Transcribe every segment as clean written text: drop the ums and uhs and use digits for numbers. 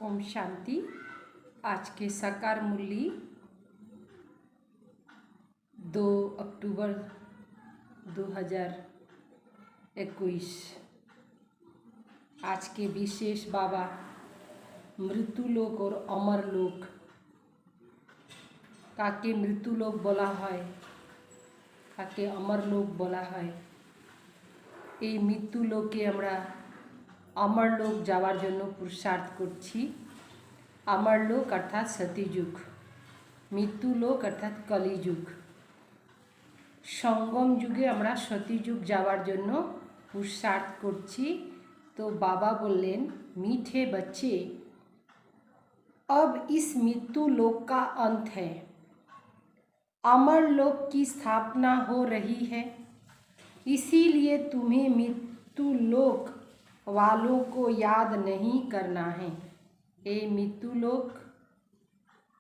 ओम शांति। आज के साकार मूल्य 2 अक्टूबर 2021। आज के विशेष बाबा मृत्युलोक और अमरलोक। काके मृत्युलोक बला है, काके अमरलोक बला है। এই মৃত্যুলোকে আমরা अमरलोक যাওয়ার জন্য পুরুষার্থ করছি। अमरलोक अर्थात सतीयुग, मृत्युलोक अर्थात कलियुग। संगम युगे আমরা सतीयुग যাওয়ার জন্য পুরুষার্থ করছি। तो बाबा बोलें, मीठे बच्चे, अब इस मृत्युलोक का अंत है, अमरलोक की स्थापना हो रही है। इसीलिए तुम्हें मृत्युलोक वालों को याद नहीं करना है। এই মৃত্যুলোক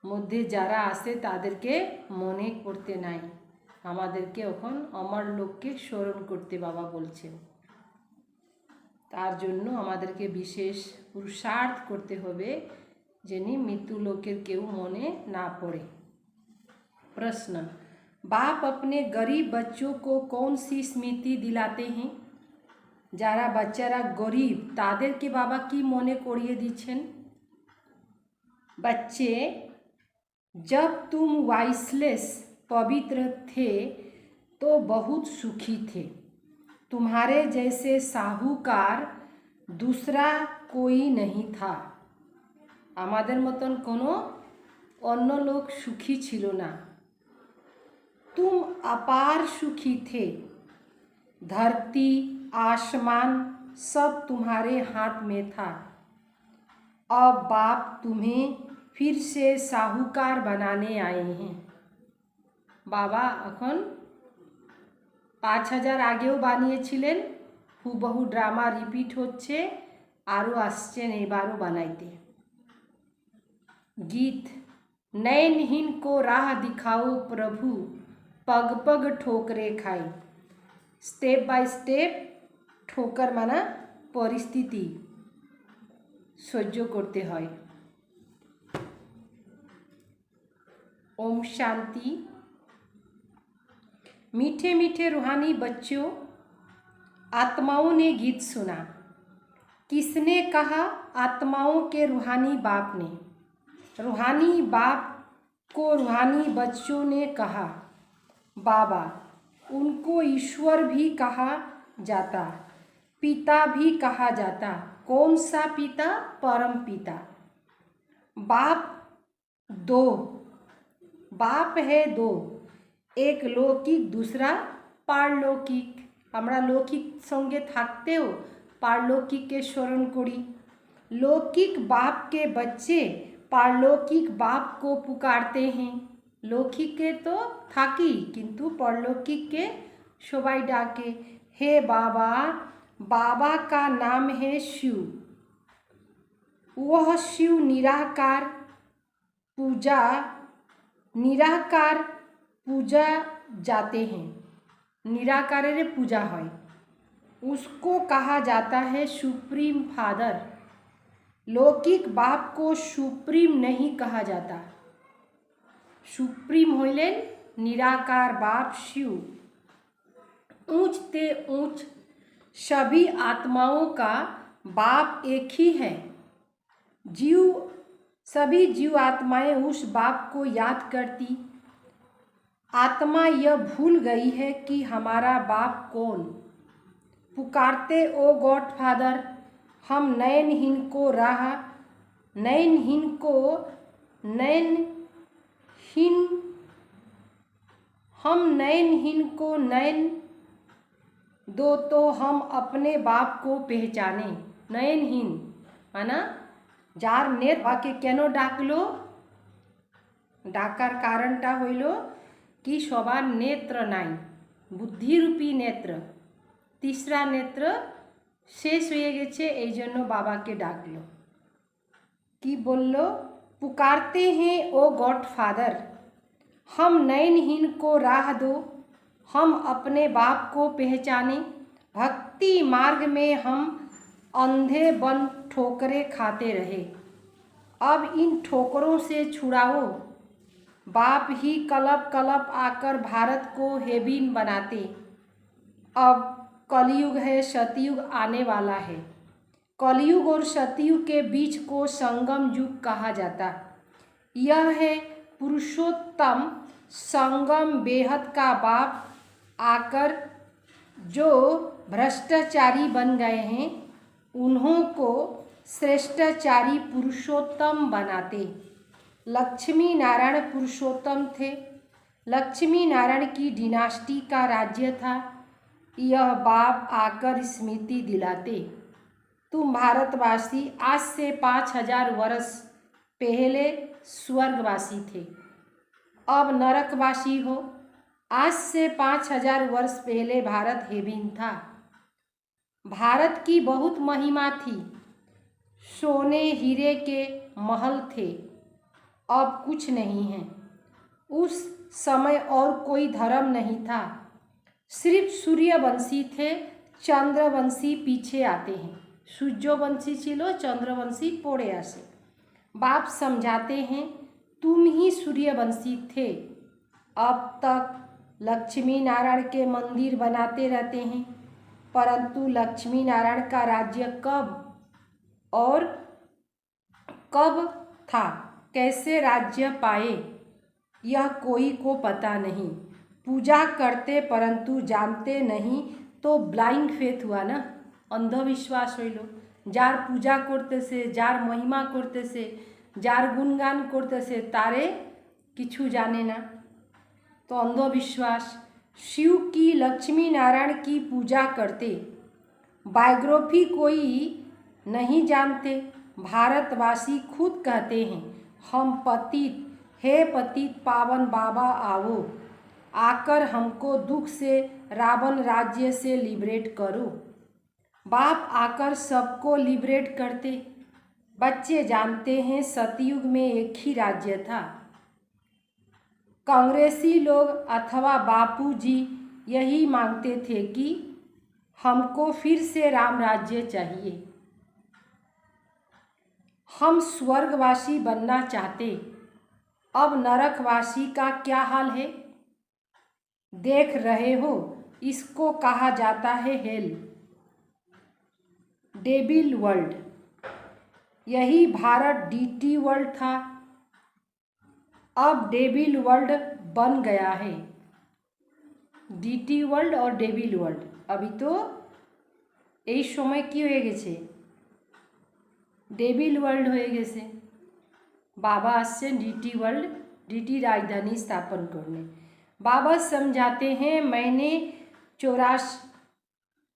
মধ্যে যারা আছে তাদেরকে মনে করতে নাই, আমাদেরকে এখন অমরলোককে স্মরণ করতে বাবা বলছেন। তার জন্য আমাদেরকে বিশেষ পুরুষার্থ করতে হবে যেন মৃত্যুলোকের কেউ মনে না পড়ে। प्रश्न, बाप अपने गरीब बच्चों को कौन सी स्मृति दिलाते हैं? যারা বাচ্চারা गरीब তাদেরকে बाबा की মনে করিয়ে দিচ্ছেন? बच्चे, जब तुम वाइसलेस पवित्र थे तो बहुत सुखी थे। तुम्हारे जैसे साहूकार दूसरा कोई नहीं था। আমাদের মতন কোনো অন্য লোক সুখী ছিল না। तुम अपार सुखी थे। धरती आसमान सब तुम्हारे हाथ में था। अब बाप तुम्हें फिर से साहूकार बनाने आए हैं। बाबा এখন 5000 আগেও বানিয়েছিলেন, হুবহু ড্রামা রিপিট হচ্ছে, আরও আসছেন এবারও বানাইতে। गीत, नयनहीन को राह दिखाओ प्रभु, पग पग ठोकरे खाई। स्टेप बाय स्टेप ठोकर माना परिस्थिति সহ্য করতে হয়। ओम शांति। मीठे मीठे रूहानी बच्चों, आत्माओं ने गीत सुना। किसने कहा? आत्माओं के रूहानी बाप ने। रूहानी बाप को रूहानी बच्चों ने कहा। बाबा, उनको ईश्वर भी कहा जाता, पिता भी कहा जाता। कौन सा पिता? परम पिता। बाप दो, बाप है दो, एक लौकिक दूसरा पारलौकिक। আমরা লৌকিক সঙ্গে থাকতেও পারলৌকিককে স্মরণ করি। लौकिक बाप के बच्चे पारलौकिक बाप को पुकारते हैं। लौकिके तो থাকি, কিন্তু परलौकिकके সবাই ডাকে। हे बाबा, बाबा का नाम है शिव। वह शिव निराकार पूजा जाते हैं, निराकारेर पूजा है। उसको कहा जाता है सुप्रीम फादर। लौकिक बाप को सुप्रीम नहीं कहा जाता। सुप्रीम हইলেন निराकार बाप शिव। ऊंच ते ऊंच सभी आत्माओं का बाप एक ही है। सभी जीव आत्माएं उस बाप को याद करती। आत्मा यह भूल गई है कि हमारा बाप कौन। पुकारते ओ गॉड फादर, हम नयनहीन को नयन दो तो हम अपने बाप को पहचाने। नयनहीन माना যার নেত্র, বাকে কেন ডাকলো? ডাকার কারণটা হইল কি সবার নেত্র নাই, বুদ্ধিরূপী নেত্র, তিসরা নেত্র শেষ হয়ে গেছে, এই জন্য বাবাকে ডাকলো। কি বলল? पुकारते हैं ओ गॉड फादर, हम नयनहीन को राह दो, हम अपने बाप को पहचाने। भक्ति मार्ग में हम अंधे बन ठोकरे खाते रहे। अब इन ठोकरों से छुड़ाओ। बाप ही कलप कलप आकर भारत को हेबिन बनाते। अब कलयुग है, सतयुग आने वाला है। कलयुग और सतयुग के बीच को संगम युग कहा जाता। यह है पुरुषोत्तम संगम। बेहद का बाप आकर जो भ्रष्टाचारी बन गए हैं उन्हों को श्रेष्ठाचारी पुरुषोत्तम बनाते। लक्ष्मी नारायण पुरुषोत्तम थे। लक्ष्मी नारायण की डिनास्टी का राज्य था। यह बाप आकर स्मृति दिलाते। तुम भारतवासी आज से 5000 वर्ष पहले स्वर्गवासी थे, अब नरकवासी हो। आज से 5000 वर्ष पहले भारत हेबिन था। भारत की बहुत महिमा थी। सोने हीरे के महल थे, अब कुछ नहीं है। उस समय और कोई धर्म नहीं था, सिर्फ सूर्यवंशी थे। चंद्रवंशी पीछे आते हैं। सूर्यवंशी छिलो, चंद्रवंशी पोड़े आसे। बाप समझाते हैं तुम ही सूर्यवंशी थे। अब तक लक्ष्मी नारायण के मंदिर बनाते रहते हैं, परंतु लक्ष्मी नारायण का राज्य कब और कब था, कैसे राज्य पाए, यह कोई को पता नहीं। पूजा करते परंतु जानते नहीं तो ब्लाइंड फेथ हुआ ना, अंधविश्वास হইল। जार पूजा करते से, जार महिमा करते से, जार गुणगान करते से तारे किछु जाने ना, तो अंधविश्वास। शिव की लक्ष्मी नारायण की पूजा करते, बायोग्राफी कोई नहीं जानते। भारतवासी खुद कहते हैं हम पतित, हे पतित पावन बाबा आओ, आकर हमको दुख से रावण राज्य से लिबरेट करो। बाप आकर सबको लिबरेट करते। बच्चे जानते हैं सतयुग में एक ही राज्य था। कांग्रेसी लोग अथवा बापूजी यही मांगते थे कि हमको फिर से राम राज्य चाहिए, हम स्वर्गवासी बनना चाहते। अब नरकवासी का क्या हाल है देख रहे हो, इसको कहा जाता है हेल, डेविल वर्ल्ड। यही भारत डीटी वर्ल्ड था, अब डेविल वर्ल्ड बन गया है। डीटी वर्ल्ड और डेविल वर्ल्ड अभी तो এই সময় কি হয়ে গেছে, डेविल वर्ल्ड হয়ে गए। बाबा আসছেন डीटी वर्ल्ड, डीटी राजधानी स्थापन करने। बाबा समझाते हैं मैंने 84,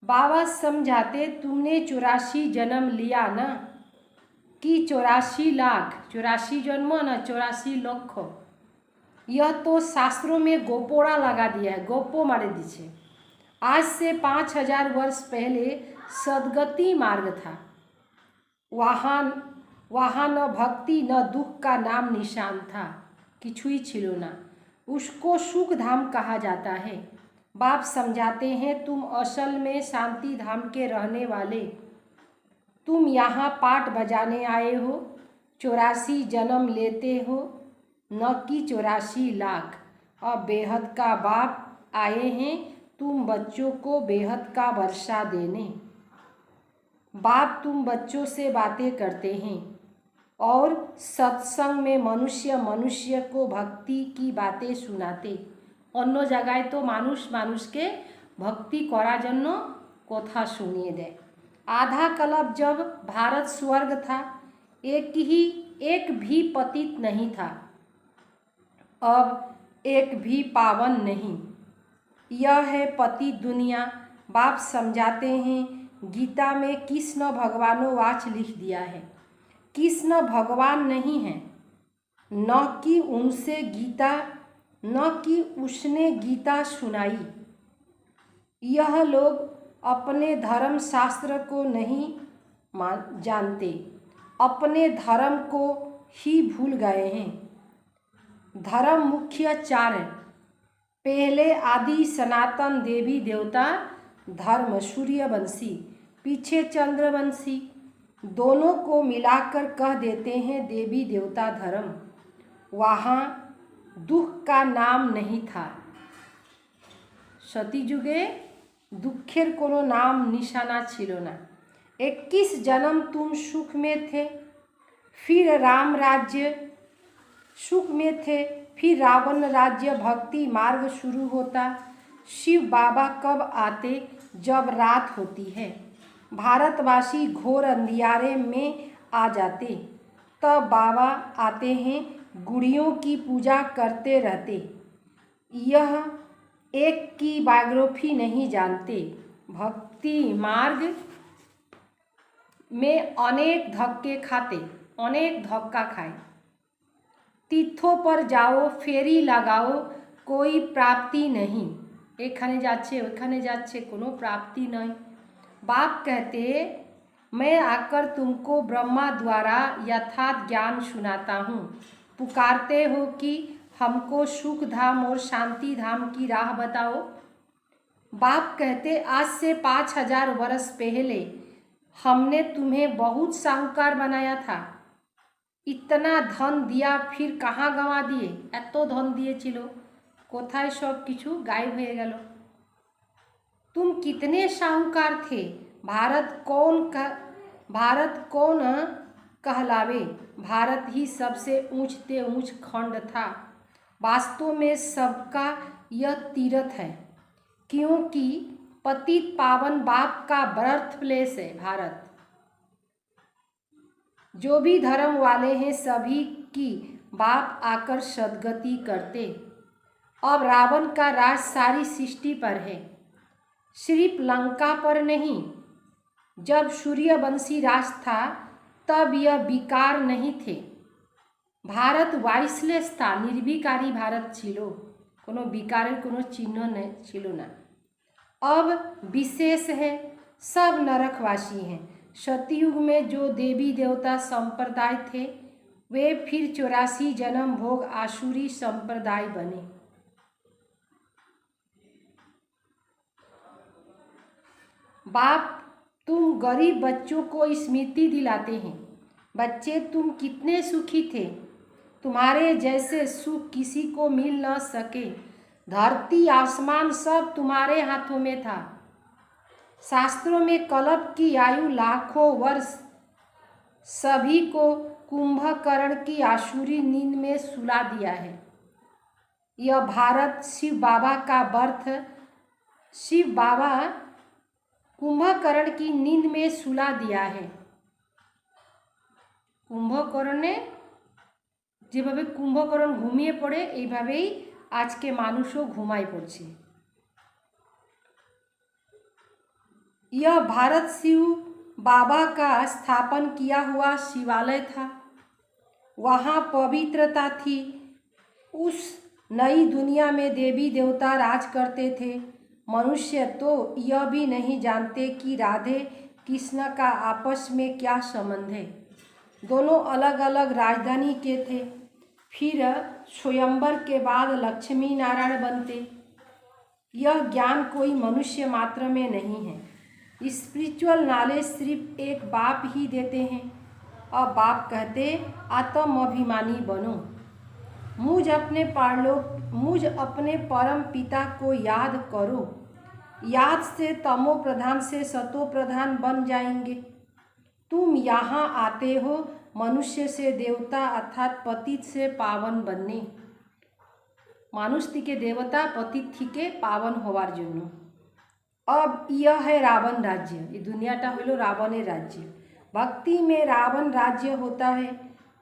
बाबा समझाते तुमने 84 जन्म लिया ना, कि 84 लाख, 84 जन्म ना 84 लक्ष। यह तो शास्त्रों में गोपोड़ा लगा दिया है, गोपो मारे दीछे। आज से 5000 वर्ष पहले सदगति मार्ग था। वहाँ न भक्ति न दुख का नाम निशान था, किछुई छिलो ना। उसको सुख धाम कहा जाता है। बाप समझाते हैं तुम असल में शांति धाम के रहने वाले, तुम यहाँ पाठ बजाने आए हो। 84 जन्म लेते हो न कि 84 लाख। अब बेहद का बाप आए हैं तुम बच्चों को बेहद का वर्षा देने। बाप तुम बच्चों से बातें करते हैं और सत्संग में मनुष्य को भक्ति की बातें सुनाते। अन्य जगह तो मानुष के भक्ति करार जन्य कथा सुनिए दे। आधा कल्प जब भारत स्वर्ग था, एक भी पतित नहीं था, अब एक भी पावन नहीं। यह है पतित दुनिया। बाप समझाते हैं गीता में कृष्ण भगवानों वाच लिख दिया है। कृष्ण भगवान नहीं है, न कि उनसे गीता, न कि उसने गीता सुनाई। यह लोग अपने धर्म शास्त्र को नहीं जानते, अपने धर्म को ही भूल गए हैं। धर्म मुख्य 4 है। पहले आदि सनातन देवी देवता धर्म सूर्यवंशी, पीछे चंद्रवंशी, दोनों को मिलाकर कह देते हैं देवी देवता धर्म। वहाँ दुख का नाम नहीं था। सतीजुगे दुखेर कोनो नाम निशाना छिलो ना। 21 जन्म तुम सुख में थे, फिर राम राज्य सुख में थे, फिर रावण राज्य भक्ति मार्ग शुरू होता। शिव बाबा कब आते? जब रात होती है। भारतवासी घोर अंधियारे में आ जाते, तब बाबा आते हैं, गुड़ियों की पूजा करते रहते। यह एक की बायोग्राफी नहीं जानते। भक्ति मार्ग में अनेक धक्के खाते, अनेक धक्का खाए। तीर्थों पर जाओ, फेरी लगाओ, कोई प्राप्ति नहीं। एखाने जाच्छे ओखाने जाच्छे, कोनो प्राप्ति नहीं। बाप कहते, मैं आकर तुमको ब्रह्मा द्वारा यथार्थ ज्ञान सुनाता हूँ। पुकारते हो कि हमको सुख धाम और शांति धाम की राह बताओ। बाप कहते, आज से 5000 वर्ष पहले हमने तुम्हें बहुत साहूकार बनाया था। इतना धन दिया, फिर कहाँ गंवा दिए? एतो धन दिएछिलो, कोथाय सब किछु गायब हो गेल। तुम कितने साहूकार थे? भारत कौन कहलावे? भारत ही सबसे ऊंचते ऊंच खंड था। वास्तव में सबका यह तीर्थ है, क्योंकि पतित पावन बाप का बर्थ प्लेस है भारत। जो भी धर्म वाले हैं सभी की बाप आकर सदगति करते। अब रावण का राज सारी सृष्टि पर है, सिर्फ लंका पर नहीं। जब सूर्यवंशी राज था तब यह विकार नहीं थे। भारत वाइसलेस था, निर्विकारी भारत छिलो, कोनो विकारेर कोनो चिन्ह नहीं छिलो ना। अब विशेष है, सब नरकवासी हैं। सतयुग में जो देवी देवता संप्रदाय थे वे फिर 84 जन्म भोग आसुरी संप्रदाय बने। बाप तुम गरीब बच्चों को स्मृति दिलाते हैं। बच्चे तुम कितने सुखी थे, तुम्हारे जैसे सुख किसी को मिल न सके। धरती आसमान सब तुम्हारे हाथों में था। शास्त्रों में कल्प की आयु लाखों वर्ष। सभी को कुंभकर्ण की आसुरी नींद में सुला दिया है। यह भारत शिव बाबा का बर्थ। शिव बाबा कुंभकर्ण की नींद में सुला दिया है। कुंभकर्णे যেভাবে কুম্ভকর্ণ ঘুমিয়ে পড়ে এইভাবেই আজকে মানুষও ঘুমায় পড়ছে। यह भारत शिव बाबा का स्थापन किया हुआ शिवालय था। वहाँ पवित्रता थी। उस नई दुनिया में देवी देवता राज करते थे। मनुष्य तो यह भी नहीं जानते कि राधे कृष्ण का आपस में क्या संबंध है। दोनों अलग अलग राजधानी के थे। फिर स्वयंवर के बाद लक्ष्मी नारायण बनते। यह ज्ञान कोई मनुष्य मात्र में नहीं है। स्पिरिचुअल नॉलेज सिर्फ एक बाप ही देते हैं। और बाप कहते आत्म अभिमानी बनो। मुझ अपने परम पिता को याद करो। याद से तमो प्रधान से सतो प्रधान बन जाएंगे। तुम यहाँ आते हो मनुष्य से देवता अर्थात पतित से पावन बनने। मानुष थी के देवता, पतित थी के पावन होवार जन्य। अब यह है रावण राज्य। ये दुनियाटा हलो रावणेर राज्य। भक्ति में रावण राज्य होता है।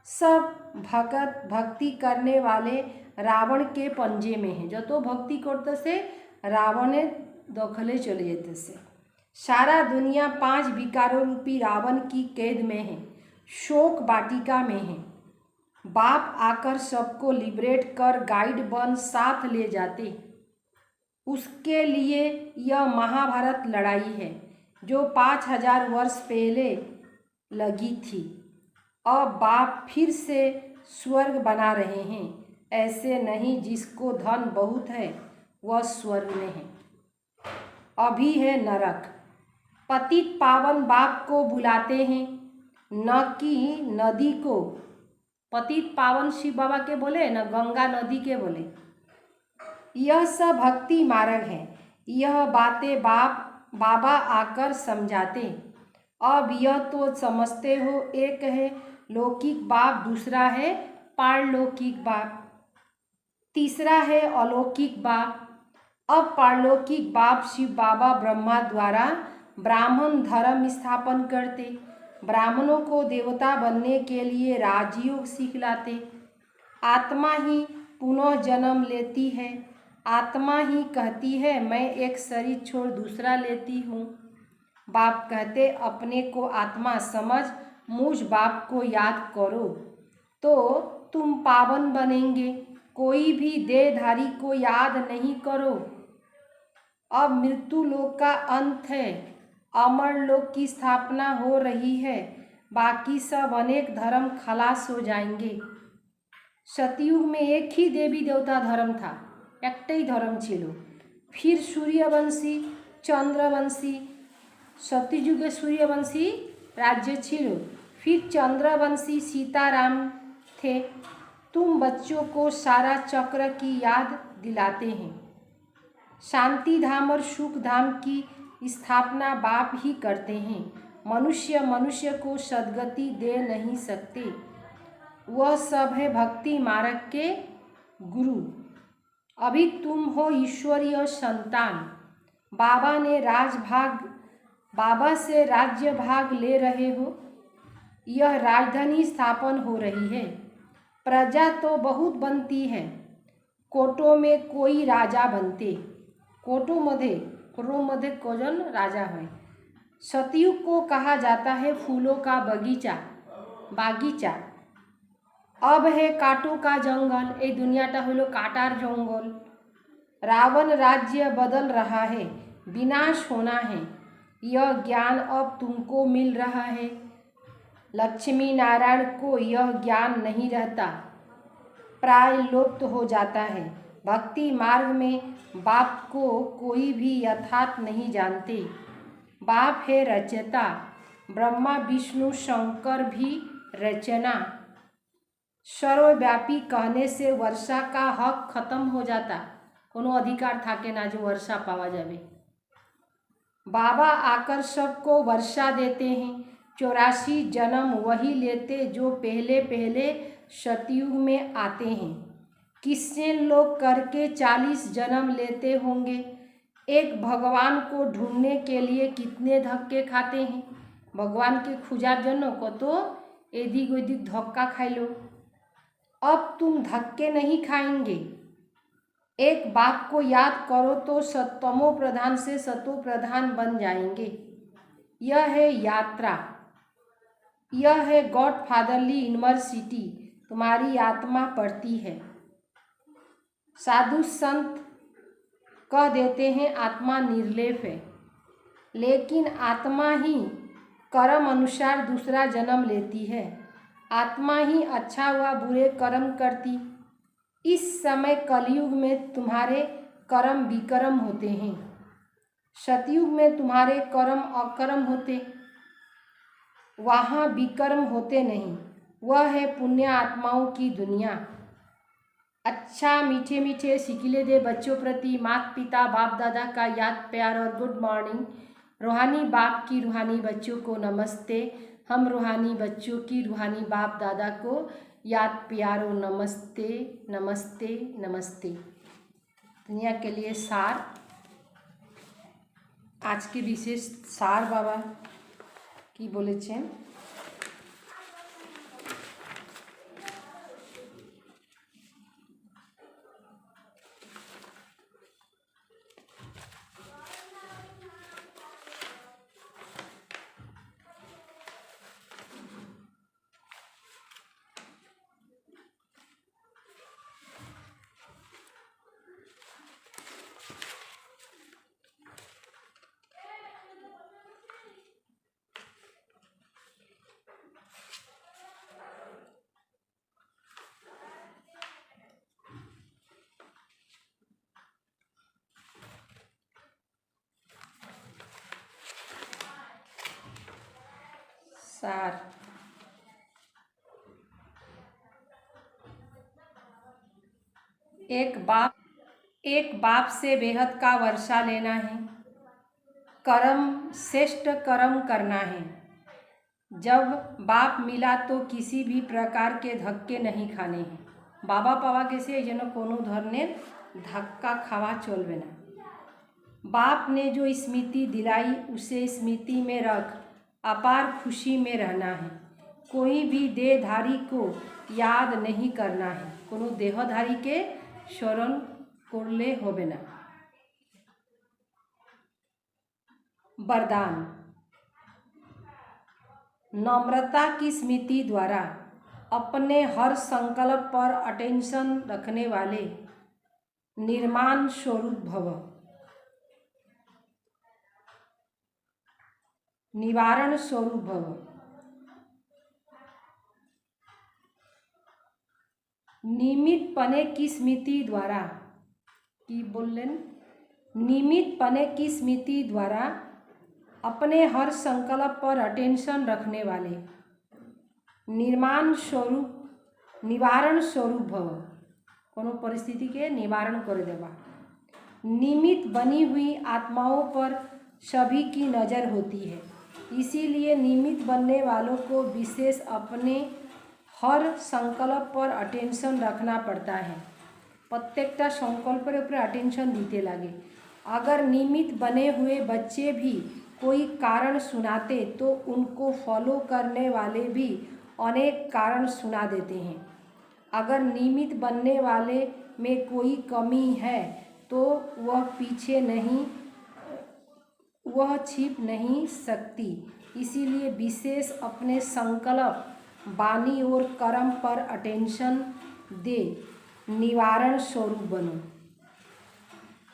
सब भगत भक्ति करने वाले रावण के पंजे में है। जो भक्ति करते से रावणेर दखले चले जेते से। सारा दुनिया 5 विकारों रूपी रावण की कैद में है, शोक वाटिका में है। बाप आकर सबको लिबरेट कर गाइड बन साथ ले जाते। उसके लिए यह महाभारत लड़ाई है जो 5000 वर्ष पहले लगी थी। अब बाप फिर से स्वर्ग बना रहे हैं। ऐसे नहीं जिसको धन बहुत है वह स्वर्ग में है, अभी है नरक। पतित पावन बाप को बुलाते हैं। न कि नदी को, पतित पावन शिव बाबा के बोले न गंगा नदी के बोले। यह सब भक्ति मार्ग है। यह बातें बाबा आकर समझाते। अब यह तो समझते हो, एक है लौकिक बाप, दूसरा है पारलौकिक बाप, तीसरा है अलौकिक बाप। अब पारलौकिक बाप शिव बाबा ब्रह्मा द्वारा ब्राह्मण धर्म स्थापन करते, ब्राह्मणों को देवता बनने के लिए राजयोग सिखलाते। आत्मा ही पुनः जन्म लेती है, आत्मा ही कहती है मैं एक शरीर छोड़ दूसरा लेती हूँ। बाप कहते अपने को आत्मा समझ मुझ बाप को याद करो तो तुम पावन बनेंगे। कोई भी देहधारी को याद नहीं करो। अब मृत्यु लोक का अंत है, अमर लोक की स्थापना हो रही है। बाकी सब अनेक धर्म खलास हो जाएंगे। सतयुग में एक ही देवी देवता धर्म था, एकटाई धर्म छिलो। फिर सूर्यवंशी, चंद्रवंशी, सतयुगे सूर्यवंशी राज्य छिलो। फिर चंद्रवंशी सीताराम थे। तुम बच्चों को सारा चक्र की याद दिलाते हैं। शांति धाम और सुख धाम की स्थापना बाप ही करते हैं। मनुष्य को सद्गति दे नहीं सकते। वह सब है भक्ति मार्ग के गुरु। अभी तुम हो ईश्वरीय संतान। बाबा से राज्य भाग ले रहे हो। यह राजधानी स्थापन हो रही है। प्रजा तो बहुत बनती है। कोटों में कोई राजा बनते, कोटों मध्ये कोजन राजा है। सतयुग को कहा जाता है फूलों का बागीचा। अब है कांटों का जंगल। ये दुनियाटा हलो काटार जंगल। रावण राज्य बदल रहा है, विनाश होना है। यह ज्ञान अब तुमको मिल रहा है। लक्ष्मी नारायण को यह ज्ञान नहीं रहता, प्राय लुप्त हो जाता है। भक्ति मार्ग में बाप को कोई भी यथार्थ नहीं जानते। बाप है रचयिता, ब्रह्मा विष्णु शंकर भी रचना। सर्वव्यापी कहने से वर्षा का हक खत्म हो जाता, कोनो अधिकार थाके ना जो वर्षा पावा जावे। बाबा आकर सबको वर्षा देते हैं। 84 जन्म वही लेते जो पहले सतयुग में आते हैं। किसने लोग करके 40 जन्म लेते होंगे। एक भगवान को ढूंढने के लिए कितने धक्के खाते हैं। भगवान के खुजार जनो को तो एदिक ओदिक धक्का खाई लो। अब तुम धक्के नहीं खाएंगे। एक बात को याद करो तो सतमो प्रधान से सतो प्रधान बन जाएंगे। यह है यात्रा, यह है गॉड फादरली यूनिवर्सिटी। तुम्हारी आत्मा पढ़ती है। साधु संत कह देते हैं आत्मा निर्लेप है, लेकिन आत्मा ही कर्म अनुसार दूसरा जन्म लेती है। आत्मा ही अच्छा व बुरे कर्म करती। इस समय कलयुग में तुम्हारे कर्म विकर्म होते हैं। सतयुग में तुम्हारे कर्म अकर्म होते, वहाँ विकर्म होते नहीं। वह है पुण्य आत्माओं की दुनिया। अच्छा मीठे मीठे सिकिले दे बच्चों प्रति माता पिता बाप दादा का याद प्यार और गुड मॉर्निंग। रूहानी बाप की रूहानी बच्चों को नमस्ते। हम रूहानी बच्चों की रूहानी बाप दादा को याद प्यार और नमस्ते नमस्ते नमस्ते। दुनिया के लिए सार, आज के विशेष सार बाबा की बोले छे। सार एक बाप से बेहद का वर्षा लेना है, कर्म श्रेष्ठ कर्म करना है। जब बाप मिला तो किसी भी प्रकार के धक्के नहीं खाने हैं। बाबा पावा कैसे जेन कोनो धरनेर धक्का खावा चलबे ना। बाप ने जो स्मृति दिलाई उसे स्मृति में रख अपार खुशी में रहना है। कोई भी देहधारी को याद नहीं करना है, कोनो देहधारी के स्मरण करले होबे ना। वरदान। नम्रता की स्मृति द्वारा अपने हर संकल्प पर अटेंशन रखने वाले निर्माण स्वरूप भव। निवारण स्वरूप भव। निमित पने की स्मृति द्वारा की बोलें, निमित पने की स्मृति द्वारा अपने हर संकल्प पर अटेंशन रखने वाले निर्माण स्वरूप निवारण स्वरूप भव। कोनो परिस्थिति के निवारण कर देवा। निमित्त बनी हुई आत्माओं पर सभी की नज़र होती है, इसीलिए निमित्त बनने वालों को विशेष अपने हर संकल्प पर अटेंशन रखना पड़ता है। प्रत्येकटा संकल्पर ऊपर अटेंशन दीते लगे। अगर निमित्त बने हुए बच्चे भी कोई कारण सुनाते तो उनको फॉलो करने वाले भी अनेक कारण सुना देते हैं। अगर निमित्त बनने वाले में कोई कमी है तो वह पीछे नहीं, वह छिप नहीं सकती। इसीलिए विशेष अपने संकल्प, वाणी और कर्म पर अटेंशन दे, निवारण स्वरूप बनो।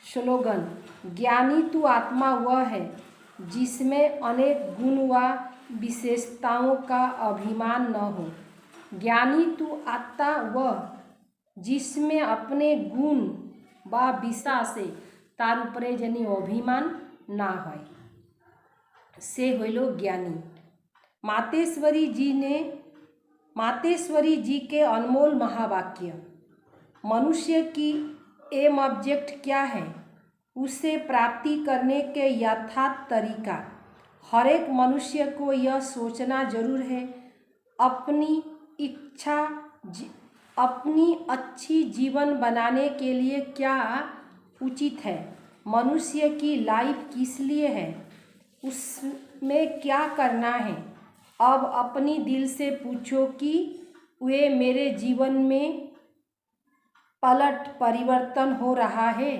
स्लोगन। ज्ञानी तू आत्मा वह है जिसमें अनेक गुण व विशेषताओं का अभिमान न हो। ज्ञानी तू आत्मा वह जिसमें अपने गुण व विशेषता से तार उपरे जनी अभिमान ना हो, से होइलो ज्ञानी। मातेश्वरी जी के अनमोल महावाक्य। मनुष्य की एम ऑब्जेक्ट क्या है, उसे प्राप्ति करने के यथार्थ तरीका। हर एक मनुष्य को यह सोचना जरूर है अपनी अच्छी जीवन बनाने के लिए क्या उचित है। मनुष्य की लाइफ किस लिए है, उसमें क्या करना है। अब अपनी दिल से पूछो कि वे मेरे जीवन में पलट परिवर्तन हो रहा है।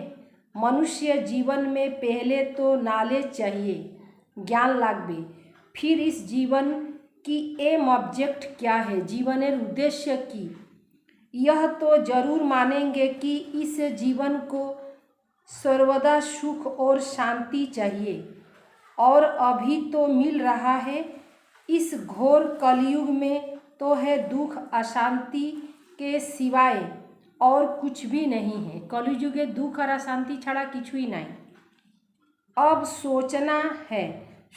मनुष्य जीवन में पहले तो नॉलेज चाहिए, ज्ञान लागबे, फिर इस जीवन की एम ऑब्जेक्ट क्या है, जीवनेर उद्देश्य की। यह तो जरूर मानेंगे कि इस जीवन को सर्वदा सुख और शांति चाहिए, और अभी तो मिल रहा है। इस घोर कलयुग में तो है दुख अशांति के सिवाय और कुछ भी नहीं है। कलयुगे दुख और अशांति छाड़ा किछुई नहीं। अब सोचना है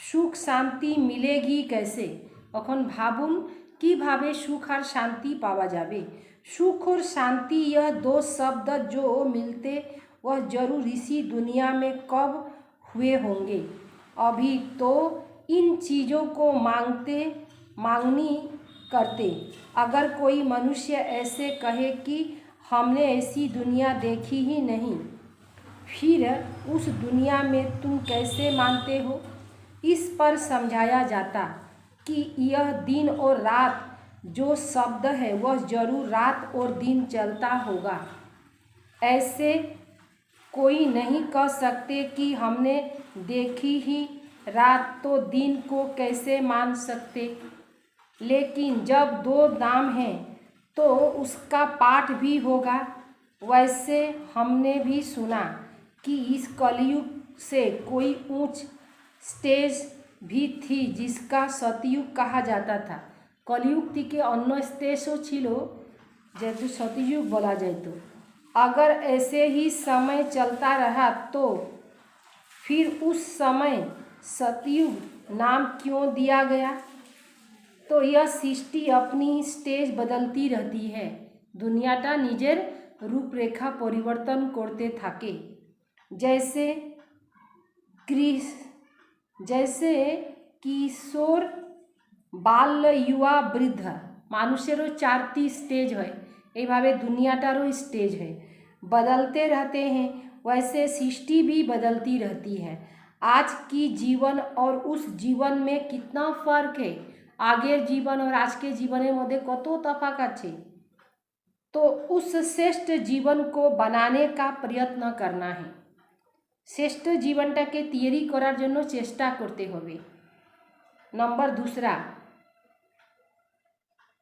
सुख शांति मिलेगी कैसे। अखन भाबुन कि भावे सुख और शांति पावा जाबे। सुख और शांति यह दो शब्द जो मिलते वह जरूर इसी दुनिया में कब हुए होंगे। अभी तो इन चीज़ों को मांगनी करते। अगर कोई मनुष्य ऐसे कहे कि हमने ऐसी दुनिया देखी ही नहीं, फिर उस दुनिया में तुम कैसे मानते हो। इस पर समझाया जाता कि यह दिन और रात जो शब्द है वह जरूर रात और दिन चलता होगा। ऐसे कोई नहीं कह सकते कि हमने देखी ही रात तो दिन को कैसे मान सकते। लेकिन जब दो दाम हैं तो उसका पाठ भी होगा। वैसे हमने भी सुना कि इस कलयुग से कोई ऊंच स्टेज भी थी जिसका सतयुग कहा जाता था। कलयुग থেকে অন্য স্টেজও ছিল যেহেতु सतयुग बोला जाए तो। अगर ऐसे ही समय चलता रहा तो फिर उस समय सतयुग नाम क्यों दिया गया। तो यह सृष्टि अपनी स्टेज बदलती रहती है। दुनियाटा निजेर रूपरेखा परिवर्तन करते থাকে। जैसे किशोर, बाल्य, युवा, বৃদ্ধ। মানুষেরও 4টি স্টেজ হয়, এইভাবে দুনিয়াটারও স্টেज है, बदलते रहते हैं। वैसे सृष्टि भी बदलती रहती है। आज की जीवन और उस जीवन में कितना फर्क है, আগের জীবন और आज के জীবনের মধ্যে কত তফাৎ আছে। तो उस श्रेष्ठ जीवन को बनाने का प्रयत्न करना है। শ্রেষ্ঠ জীবনটাকে তৈরি করার জন্য চেষ্টা করতে হবে। नंबर 2,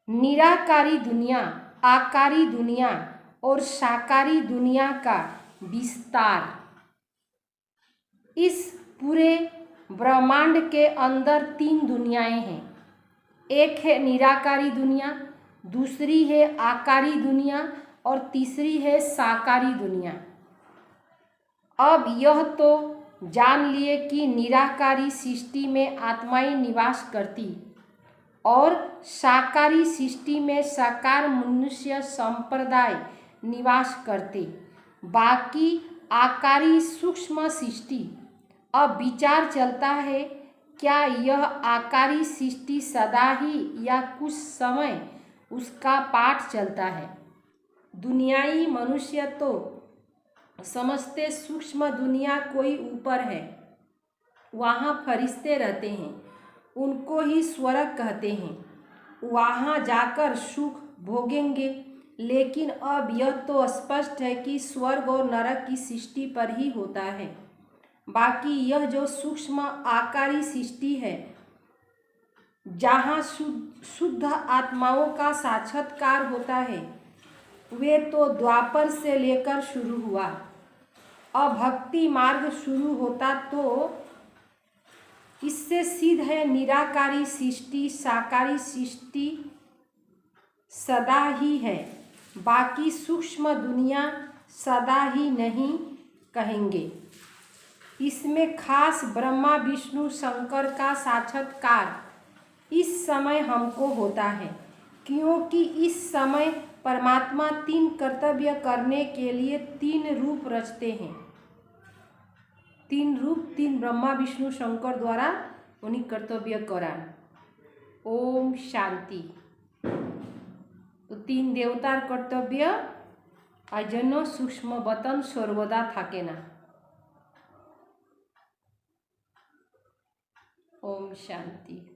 निराकारी दुनिया, आकारी दुनिया और साकारी दुनिया का विस्तार। इस पूरे ब्रह्मांड के अंदर 3 दुनियाएं हैं। एक है निराकारी दुनिया, दूसरी है आकारी दुनिया और तीसरी है साकारी दुनिया। अब यह तो जान लिए कि निराकारी सृष्टि में आत्माएं निवास करती और साकारी सृष्टि में साकार मनुष्य संप्रदाय निवास करते, बाकी आकारी सूक्ष्म सृष्टि। अब विचार चलता है, क्या यह आकारी सृष्टि सदा ही या कुछ समय उसका पाठ चलता है। दुनियाई मनुष्य तो समझते सूक्ष्म दुनिया कोई ऊपर है, वहाँ फरिश्ते रहते हैं, उनको ही स्वर्ग कहते हैं, वहाँ जाकर सुख भोगेंगे। लेकिन अब यह तो स्पष्ट है कि स्वर्ग और नरक की सृष्टि पर ही होता है। बाकी यह जो सूक्ष्म आकारी सृष्टि है, जहाँ शुद्ध आत्माओं का साक्षात्कार होता है, वे तो द्वापर से लेकर शुरू हुआ। अब भक्ति मार्ग शुरू होता तो इससे सिद्ध है निराकारी सृष्टि साकारी सृष्टि सदा ही है, बाकी सूक्ष्म दुनिया सदा ही नहीं कहेंगे। इसमें खास ब्रह्मा विष्णु शंकर का साक्षात्कार इस समय हमको होता है, क्योंकि इस समय परमात्मा 3 कर्तव्य करने के लिए 3 रूप रचते हैं। 3 रूप 3 ब्रह्मा विष्णु शंकर द्वारा उन्हीं कर्तव्य करा। ओम शांति। तो 3 देवतार कर्तव्य आजन्य सूक्ष्म बतन सर्वदा थाके ना। ओम शांति।